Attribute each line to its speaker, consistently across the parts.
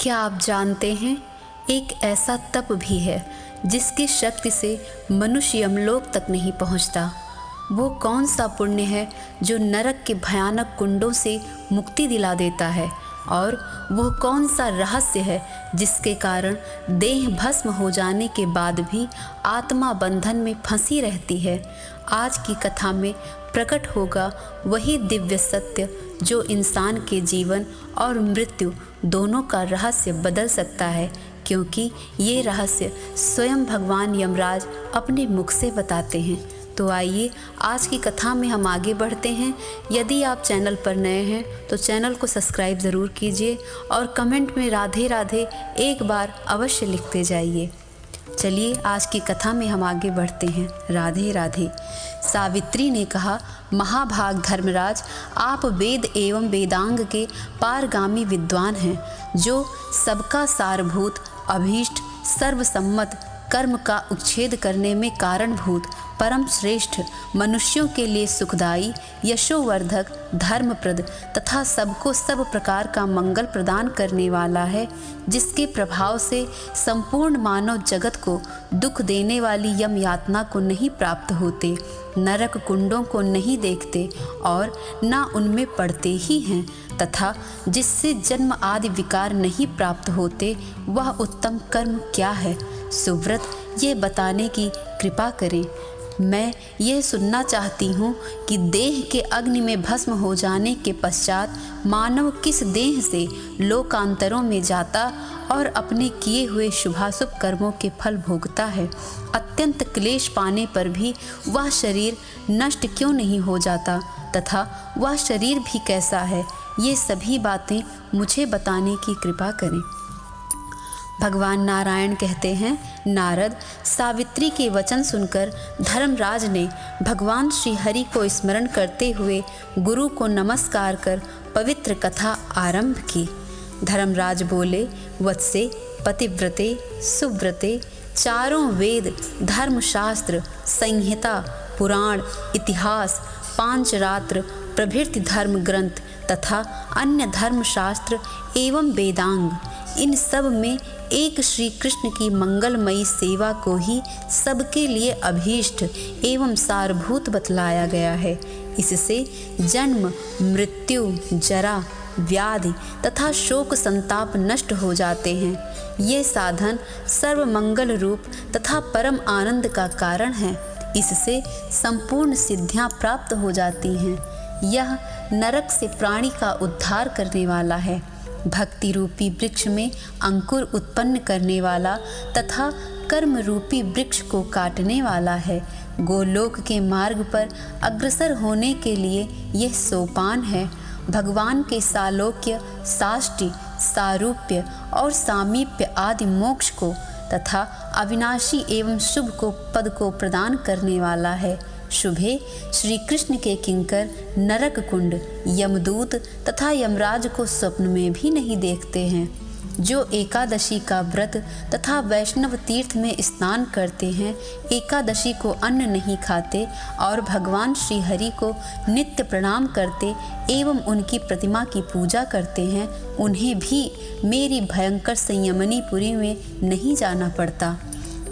Speaker 1: क्या आप जानते हैं, एक ऐसा तप भी है जिसकी शक्ति से मनुष्य यमलोक तक नहीं पहुंचता। वो कौन सा पुण्य है जो नरक के भयानक कुंडों से मुक्ति दिला देता है, और वो कौन सा रहस्य है जिसके कारण देह भस्म हो जाने के बाद भी आत्मा बंधन में फंसी रहती है। आज की कथा में प्रकट होगा वही दिव्य सत्य जो इंसान के जीवन और मृत्यु दोनों का रहस्य बदल सकता है, क्योंकि ये रहस्य स्वयं भगवान यमराज अपने मुख से बताते हैं। तो आइए आज की कथा में हम आगे बढ़ते हैं। यदि आप चैनल पर नए हैं तो चैनल को सब्सक्राइब ज़रूर कीजिए और कमेंट में राधे राधे एक बार अवश्य लिखते जाइए। चलिए आज की कथा में हम आगे बढ़ते हैं। राधे राधे। सावित्री ने कहा, महाभाग धर्मराज, आप वेद एवं वेदांग के पारगामी विद्वान हैं, जो सबका सारभूत अभीष्ट सर्वसम्मत कर्म का उच्छेद करने में कारणभूत परम श्रेष्ठ मनुष्यों के लिए सुखदायी यशोवर्धक धर्मप्रद तथा सबको सब प्रकार का मंगल प्रदान करने वाला है, जिसके प्रभाव से संपूर्ण मानव जगत को दुख देने वाली यम यातना को नहीं प्राप्त होते, नरक कुंडों को नहीं देखते और न उनमें पड़ते ही हैं, तथा जिससे जन्म आदि विकार नहीं प्राप्त होते, वह उत्तम कर्म क्या है? सुव्रत, ये बताने की कृपा करें। मैं यह सुनना चाहती हूँ कि देह के अग्नि में भस्म हो जाने के पश्चात मानव किस देह से लोकांतरों में जाता और अपने किए हुए शुभाशुभ कर्मों के फल भोगता है। अत्यंत क्लेश पाने पर भी वह शरीर नष्ट क्यों नहीं हो जाता, तथा वह शरीर भी कैसा है? ये सभी बातें मुझे बताने की कृपा करें। भगवान नारायण कहते हैं, नारद, सावित्री के वचन सुनकर धर्मराज ने भगवान श्री हरि को स्मरण करते हुए गुरु को नमस्कार कर पवित्र कथा आरंभ की। धर्मराज बोले, वत्से, पतिव्रते, सुव्रते, चारों वेद, धर्मशास्त्र, संहिता, पुराण, इतिहास, पांचरात्र प्रभृति धर्म ग्रंथ तथा अन्य धर्मशास्त्र एवं वेदांग, इन सब में एक श्री कृष्ण की मंगलमयी सेवा को ही सबके लिए अभीष्ट एवं सारभूत बतलाया गया है। इससे जन्म, मृत्यु, जरा, व्याधि तथा शोक संताप नष्ट हो जाते हैं। ये साधन सर्व मंगल रूप तथा परम आनंद का कारण है। इससे संपूर्ण सिद्धियां प्राप्त हो जाती हैं। यह नरक से प्राणी का उद्धार करने वाला है, भक्ति रूपी वृक्ष में अंकुर उत्पन्न करने वाला तथा कर्म रूपी वृक्ष को काटने वाला है। गोलोक के मार्ग पर अग्रसर होने के लिए यह सोपान है। भगवान के सालोक्य, साष्टि, सारूप्य और सामीप्य आदि मोक्ष को तथा अविनाशी एवं शुभ को पद को प्रदान करने वाला है। शुभे श्री कृष्ण के किंकर नरक कुंड, यमदूत तथा यमराज को स्वप्न में भी नहीं देखते हैं। जो एकादशी का व्रत तथा वैष्णव तीर्थ में स्नान करते हैं, एकादशी को अन्न नहीं खाते और भगवान श्री हरि को नित्य प्रणाम करते एवं उनकी प्रतिमा की पूजा करते हैं, उन्हें भी मेरी भयंकर संयमनीपुरी में नहीं जाना पड़ता।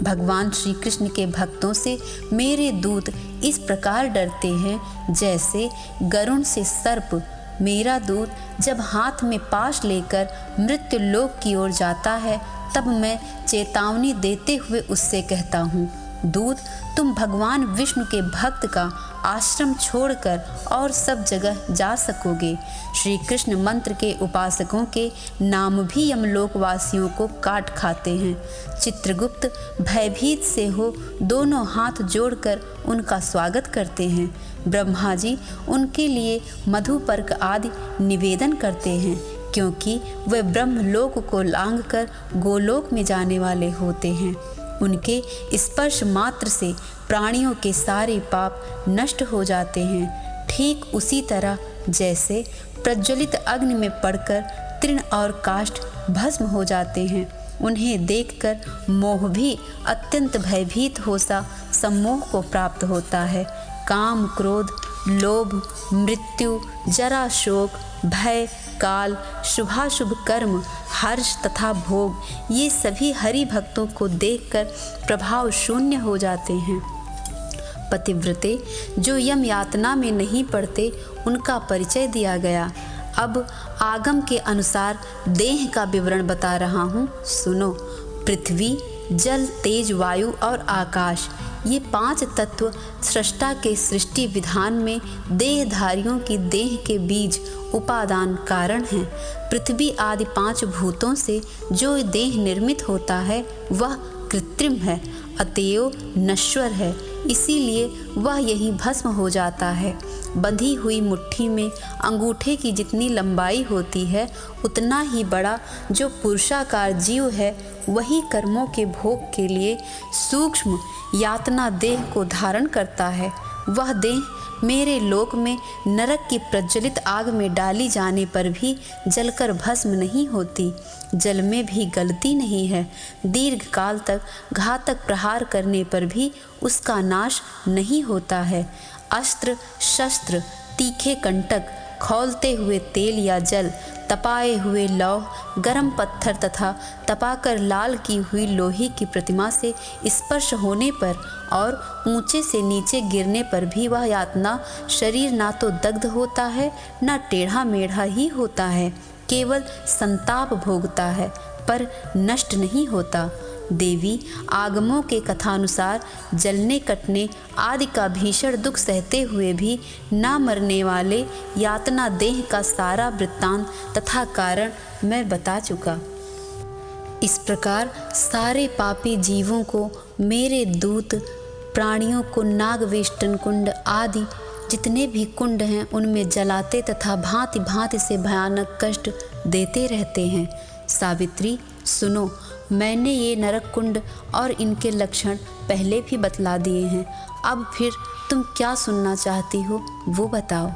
Speaker 1: भगवान श्री कृष्ण के भक्तों से मेरे दूत इस प्रकार डरते हैं जैसे गरुण से सर्प। मेरा दूत जब हाथ में पाश लेकर मृत्यु लोक की ओर जाता है, तब मैं चेतावनी देते हुए उससे कहता हूँ, दूत, तुम भगवान विष्णु के भक्त का आश्रम छोड़कर और सब जगह जा सकोगे। श्री कृष्ण मंत्र के उपासकों के नाम भी यमलोक वासियों को काट खाते हैं। चित्रगुप्त भयभीत से हो दोनों हाथ जोड़कर उनका स्वागत करते हैं। ब्रह्मा जी उनके लिए मधुपर्क आदि निवेदन करते हैं, क्योंकि वे ब्रह्मलोक को लांघकर गोलोक में जाने वाले होते हैं। उनके स्पर्श मात्र से प्राणियों के सारे पाप नष्ट हो जाते हैं। ठीक उसी तरह जैसे प्रज्वलित अग्नि में पड़कर तृण और काष्ठ भस्म हो जाते हैं। उन्हें देखकर मोह भी अत्यंत भयभीत हो सा सम्मोह को प्राप्त होता है। काम, क्रोध, लोभ, मृत्यु, जरा, शोक, भय, काल, शुभाशुभ कर्म, हर्ष तथा भोग, ये सभी हरि भक्तों को देखकर प्रभाव शून्य हो जाते हैं। पतिव्रते जो यम यातना में नहीं पड़ते, उनका परिचय दिया गया। अब आगम के अनुसार देह का विवरण बता रहा हूँ, सुनो। पृथ्वी, जल, तेज, वायु और आकाश, ये 5 तत्व सृष्टा के सृष्टि विधान में देहधारियों की देह के बीज उपादान कारण हैं। पृथ्वी आदि 5 भूतों से जो देह निर्मित होता है वह कृत्रिम है, अतएव नश्वर है, इसीलिए वह यहीं भस्म हो जाता है। बंधी हुई मुट्ठी में अंगूठे की जितनी लंबाई होती है, उतना ही बड़ा जो पुरुषाकार जीव है, वही कर्मों के भोग के लिए सूक्ष्म यातना देह को धारण करता है। वह देह मेरे लोक में नरक की प्रज्वलित आग में डाली जाने पर भी जलकर भस्म नहीं होती, जल में भी गलती नहीं है। दीर्घ काल तक घातक प्रहार करने पर भी उसका नाश नहीं होता है। अस्त्र, शस्त्र, तीखे कंटक, खौलते हुए तेल या जल, तपाए हुए लौह, गरम पत्थर तथा तपाकर लाल की हुई लोहे की प्रतिमा से स्पर्श होने पर और ऊंचे से नीचे गिरने पर भी वह यातना शरीर ना तो दग्ध होता है, ना टेढ़ा मेढ़ा ही होता है, केवल संताप भोगता है पर नष्ट नहीं होता। देवी आगमों के कथानुसार जलने कटने आदि का भीषण दुख सहते हुए भी ना मरने वाले यातना देह का सारा वृत्तांत तथा कारण मैं बता चुका। इस प्रकार सारे पापी जीवों को मेरे दूत, प्राणियों को नागवेष्टन कुंड आदि जितने भी कुंड हैं उनमें जलाते तथा भांति भांति से भयानक कष्ट देते रहते हैं। सावित्री सुनो, मैंने ये नरक कुंड और इनके लक्षण पहले भी बतला दिए हैं, अब फिर तुम क्या सुनना चाहती हो वो बताओ।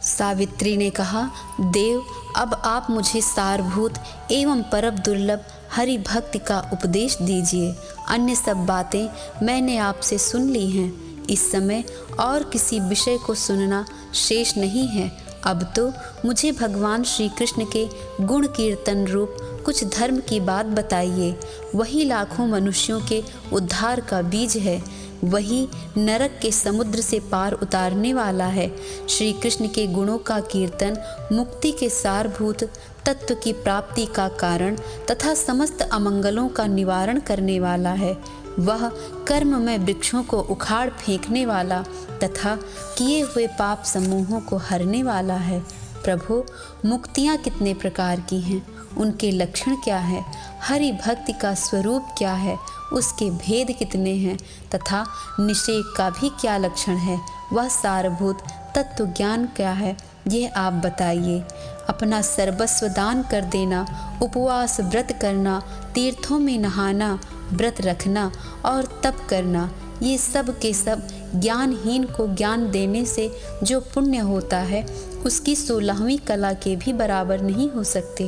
Speaker 1: सावित्री ने कहा, देव अब आप मुझे सारभूत एवं परम दुर्लभ हरि भक्ति का उपदेश दीजिए। अन्य सब बातें मैंने आपसे सुन ली हैं, इस समय और किसी विषय को सुनना शेष नहीं है। अब तो मुझे भगवान श्री कृष्ण के गुण कीर्तन रूप कुछ धर्म की बात बताइए। वही लाखों मनुष्यों के उद्धार का बीज है, वही नरक के समुद्र से पार उतारने वाला है। श्री कृष्ण के गुणों का कीर्तन मुक्ति के सारभूत तत्व की प्राप्ति का कारण तथा समस्त अमंगलों का निवारण करने वाला है। वह कर्म में वृक्षों को उखाड़ फेंकने वाला तथा किए हुए पाप समूहों को हरने वाला है। प्रभु, मुक्तियाँ कितने प्रकार की हैं, उनके लक्षण क्या है, हरि भक्ति का स्वरूप क्या है, उसके भेद कितने हैं तथा निषेध का भी क्या लक्षण है, वह सारभूत तत्व ज्ञान क्या है, यह आप बताइए। अपना सर्वस्व दान कर देना, उपवास व्रत करना, तीर्थों में नहाना, व्रत रखना और तप करना, ये सब के सब ज्ञानहीन को ज्ञान देने से जो पुण्य होता है उसकी 16वीं कला के भी बराबर नहीं हो सकते।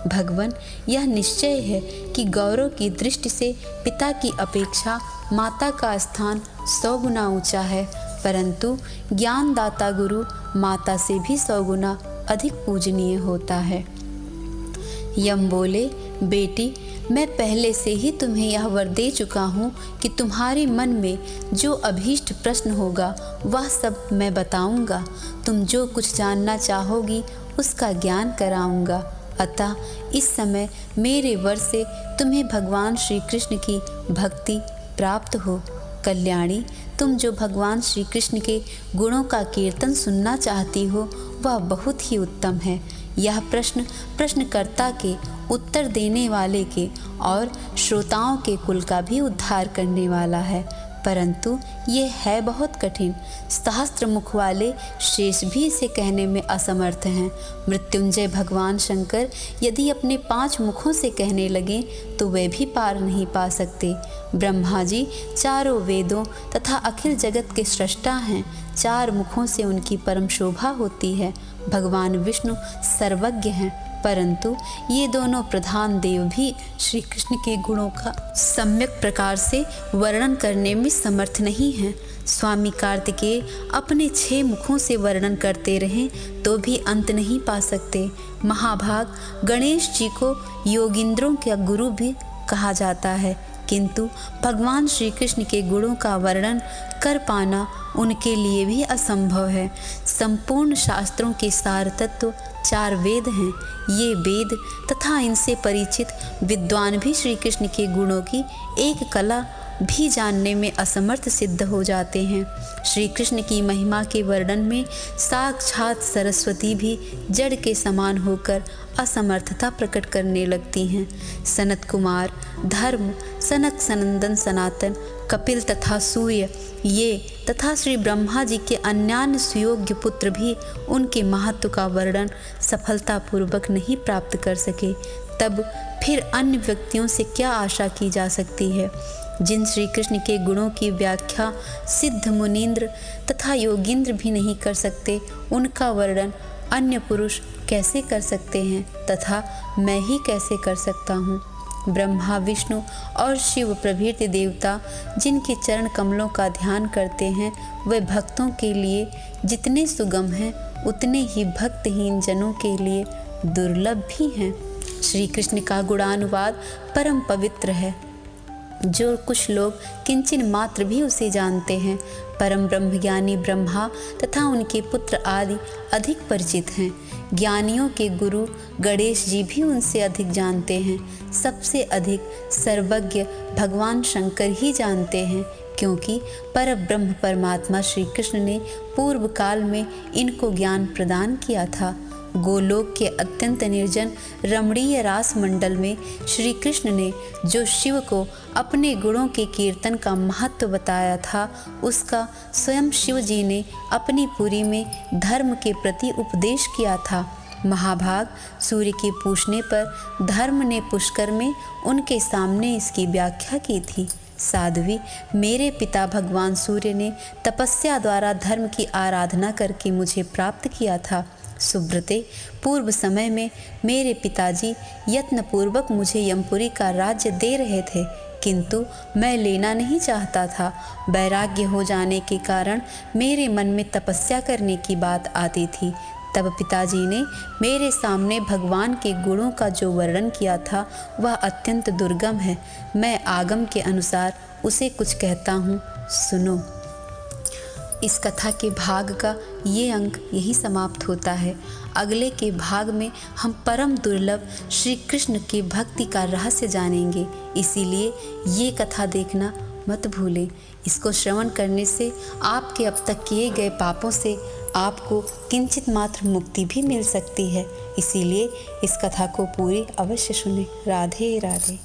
Speaker 1: भगवान, यह निश्चय है कि गौरव की दृष्टि से पिता की अपेक्षा माता का स्थान 100 गुना ऊंचा है, परंतु ज्ञानदाता गुरु माता से भी 100 गुना अधिक पूजनीय होता है। यम बोले, बेटी, मैं पहले से ही तुम्हें यह वर दे चुका हूँ कि तुम्हारे मन में जो अभीष्ट प्रश्न होगा वह सब मैं बताऊँगा। तुम जो कुछ जानना चाहोगी उसका ज्ञान कराऊँगा। अतः इस समय मेरे वर से तुम्हें भगवान श्री कृष्ण की भक्ति प्राप्त हो। कल्याणी, तुम जो भगवान श्री कृष्ण के गुणों का कीर्तन सुनना चाहती हो वह बहुत ही उत्तम है। यह प्रश्न प्रश्नकर्ता के, उत्तर देने वाले के और श्रोताओं के कुल का भी उद्धार करने वाला है, परंतु ये है बहुत कठिन। सहस्त्र मुख वाले शेष भी इसे कहने में असमर्थ हैं। मृत्युंजय भगवान शंकर यदि अपने 5 मुखों से कहने लगें तो वे भी पार नहीं पा सकते। ब्रह्मा जी चारों वेदों तथा अखिल जगत के सृष्टा हैं, 4 मुखों से उनकी परम शोभा होती है। भगवान विष्णु सर्वज्ञ हैं, परंतु ये दोनों प्रधान देव भी श्री कृष्ण के गुणों का सम्यक प्रकार से वर्णन करने में समर्थ नहीं हैं। स्वामी कार्तिकेय अपने 6 मुखों से वर्णन करते रहें तो भी अंत नहीं पा सकते। महाभाग गणेश जी को योगिंद्रों का गुरु भी कहा जाता है, किंतु भगवान श्री कृष्ण के गुणों का वर्णन कर पाना उनके लिए भी असंभव है। संपूर्ण शास्त्रों के सार तत्व 4 वेद हैं। ये वेद तथा इनसे परिचित विद्वान भी श्री कृष्ण के गुणों की एक कला भी जानने में असमर्थ सिद्ध हो जाते हैं। श्री कृष्ण की महिमा के वर्णन में साक्षात सरस्वती भी जड़ के समान होकर असमर्थता प्रकट करने लगती हैं। सनत कुमार, धर्म, सनक सनंदन, सनातन, कपिल तथा सूर्य ये तथा श्री ब्रह्मा जी के अन्यान्य सुयोग्य पुत्र भी उनके महत्व का वर्णन सफलतापूर्वक नहीं प्राप्त कर सके, तब फिर अन्य व्यक्तियों से क्या आशा की जा सकती है। जिन श्री कृष्ण के गुणों की व्याख्या सिद्ध मुनीन्द्र तथा योगींद्र भी नहीं कर सकते, उनका वर्णन अन्य पुरुष कैसे कर सकते हैं तथा मैं ही कैसे कर सकता हूँ। ब्रह्मा, विष्णु और शिव प्रभृति देवता जिनके चरण कमलों का ध्यान करते हैं, वे भक्तों के लिए जितने सुगम हैं उतने ही भक्तहीन जनों के लिए दुर्लभ भी हैं। श्री कृष्ण का गुणानुवाद परम पवित्र है, जो कुछ लोग किंचिन मात्र भी उसे जानते हैं। परम ब्रह्मज्ञानी ब्रह्मा तथा उनके पुत्र आदि अधिक परिचित हैं। ज्ञानियों के गुरु गणेश जी भी उनसे अधिक जानते हैं। सबसे अधिक सर्वज्ञ भगवान शंकर ही जानते हैं, क्योंकि परब्रह्म परमात्मा श्री कृष्ण ने पूर्व काल में इनको ज्ञान प्रदान किया था। गोलोक के अत्यंत निर्जन रमणीय रास मंडल में श्री कृष्ण ने जो शिव को अपने गुणों के कीर्तन का महत्व बताया था, उसका स्वयं शिव जी ने अपनी पुरी में धर्म के प्रति उपदेश किया था। महाभाग सूर्य के पूछने पर धर्म ने पुष्कर में उनके सामने इसकी व्याख्या की थी। साध्वी, मेरे पिता भगवान सूर्य ने तपस्या द्वारा धर्म की आराधना करके मुझे प्राप्त किया था। सुब्रते, पूर्व समय में मेरे पिताजी यत्नपूर्वक मुझे यमपुरी का राज्य दे रहे थे, किंतु मैं लेना नहीं चाहता था। वैराग्य हो जाने के कारण मेरे मन में तपस्या करने की बात आती थी। तब पिताजी ने मेरे सामने भगवान के गुणों का जो वर्णन किया था वह अत्यंत दुर्गम है। मैं आगम के अनुसार उसे कुछ कहता हूँ, सुनो। इस कथा के भाग का ये अंक यही समाप्त होता है। अगले के भाग में हम परम दुर्लभ श्री कृष्ण की भक्ति का रहस्य जानेंगे, इसीलिए ये कथा देखना मत भूलें। इसको श्रवण करने से आपके अब तक किए गए पापों से आपको किंचित मात्र मुक्ति भी मिल सकती है, इसीलिए इस कथा को पूरी अवश्य सुनें। राधे राधे।